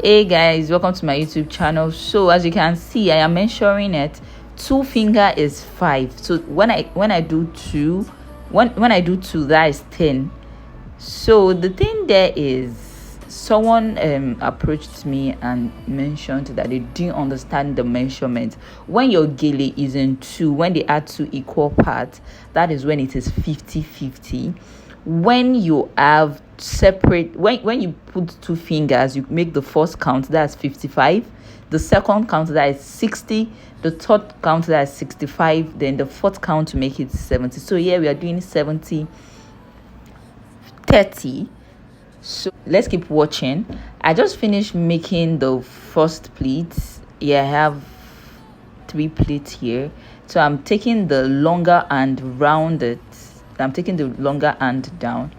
Hey guys, welcome to my YouTube channel. So as you can see, I am measuring it. 2 finger is 5. So when I do 2, when I do 2, that is 10. So the thing there is, someone approached me and mentioned that they didn't understand the measurement. When your gele is in 2, when they add 2 equal parts, that is when it is 50-50. When you have separate, when you put 2 fingers, you make the first count, that's 55, the second count, that is 60, the third count, that is 65, then the fourth count to make it 70. So here we are doing 70-30. So let's keep watching. I just finished making the first pleat. Yeah, I have 3 pleats here, so I'm taking the longer and round it. I'm taking the longer end down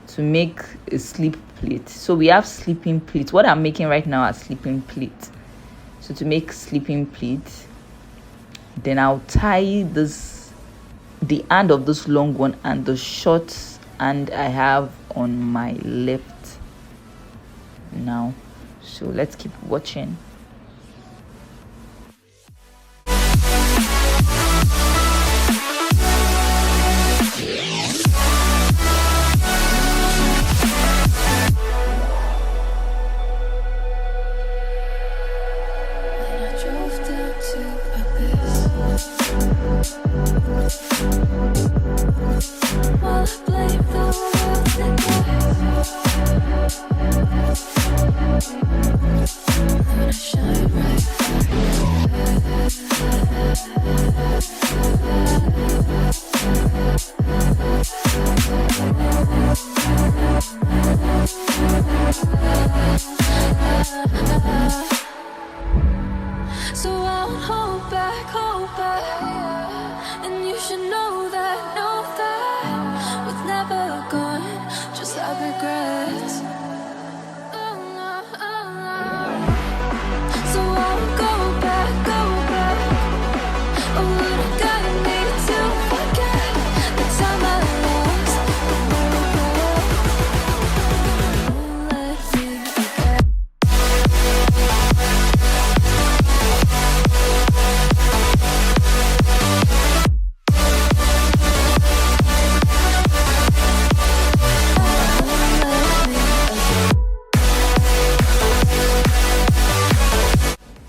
to make a slip pleat. So we have sleeping pleats. What I'm making right now are sleeping pleats. So to make sleeping pleat, then I'll tie this, the end of this long one and the short end I have on my left now. So let's keep watching. So I won't hold back, and you should know that was never gone, just have regrets. So I won't go back, I would've gotten me to forget the time I lost, won't let me forget.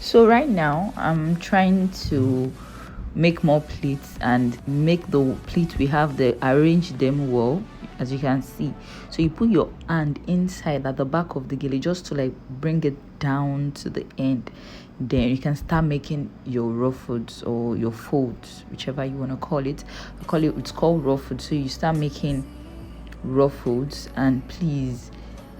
So right now I'm trying to make more pleats and make the pleat we have there, arrange them well, as you can see. So you put your hand inside at the back of the gele just to like bring it down to the end. Then you can start making your ruffles or your folds, whichever you want to call it. It's called ruffles. So you start making ruffles, and please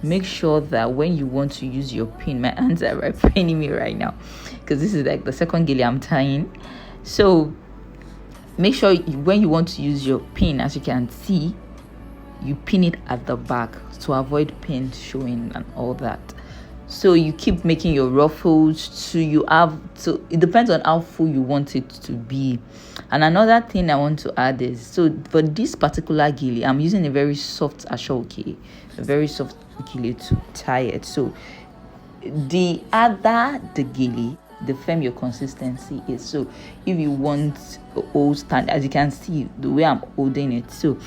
make sure that when you want to use your pin, my hands are paining me right now because this is like the second gele I'm tying. So make sure when you want to use your pin, as you can see, you pin it at the back to avoid pins showing and all that. So you keep making your ruffles, so you have to, it depends on how full you want it to be. And another thing I want to add is, so for this particular gele, I'm using a very soft ashoke, a very soft gele to tie it. So the other the gele, the firm your consistency is. So if you want a whole stand, as you can see the way I'm holding it, so you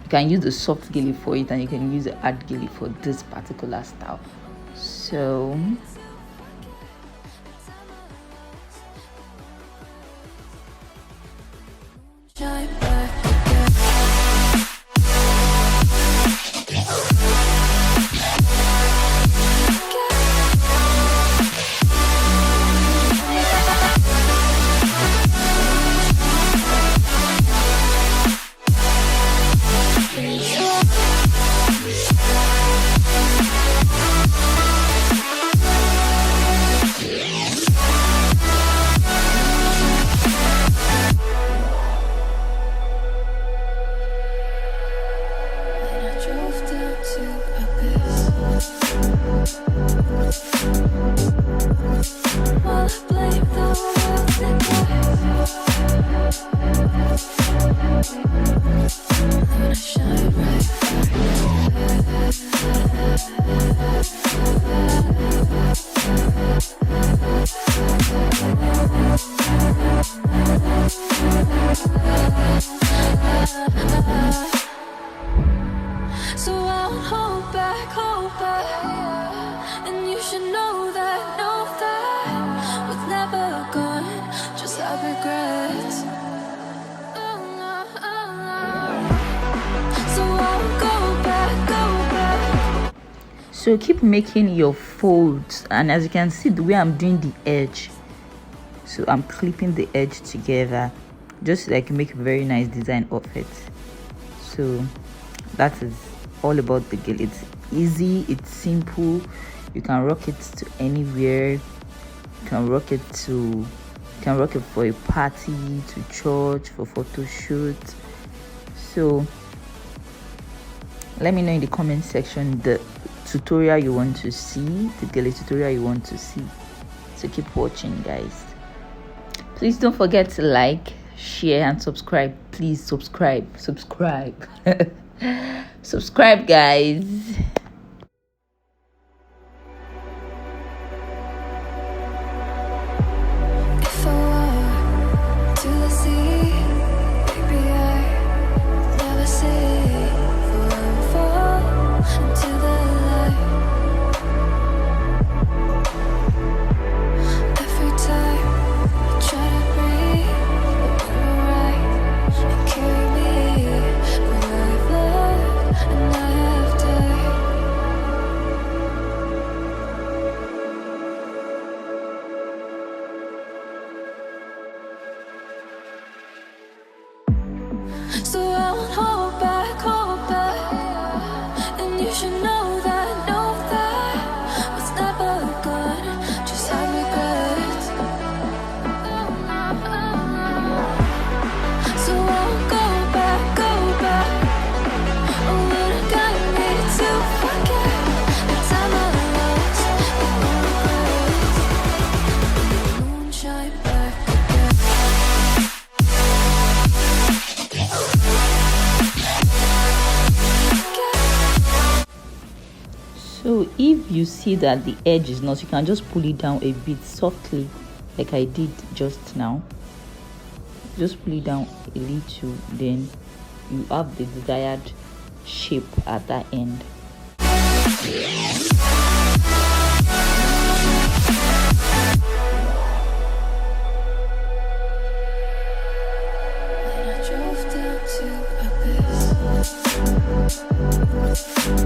can use the soft gele for it and you can use the hard gele for this particular style. So Shine back shine right. So keep making your folds, and as you can see the way I'm doing the edge, so I'm clipping the edge together just like make a very nice design of it. So that is all about the gele. It's easy, it's simple, you can rock it to anywhere. You can rock it for a party, to church, for photo shoot. So let me know in the comment section the tutorial you want to see, the gele tutorial you want to see. So keep watching, guys. Please don't forget to like, share and subscribe. Please subscribe subscribe, guys. If I walk to the sea, maybe I never say forever fall into the light. Every time I try to breathe, but you're right and carry me where I've loved and I have died. So I won't hold back, and you should know that what's never gone just have regrets. So I won't go back, oh, but it got me to forget the time I lost with no regrets. Moonshine back again. So if you see that the edge is not, you can just pull it down a bit softly like I did just now. Just pull it down a little, then you have the desired shape at that end. When I drove down to Abyss.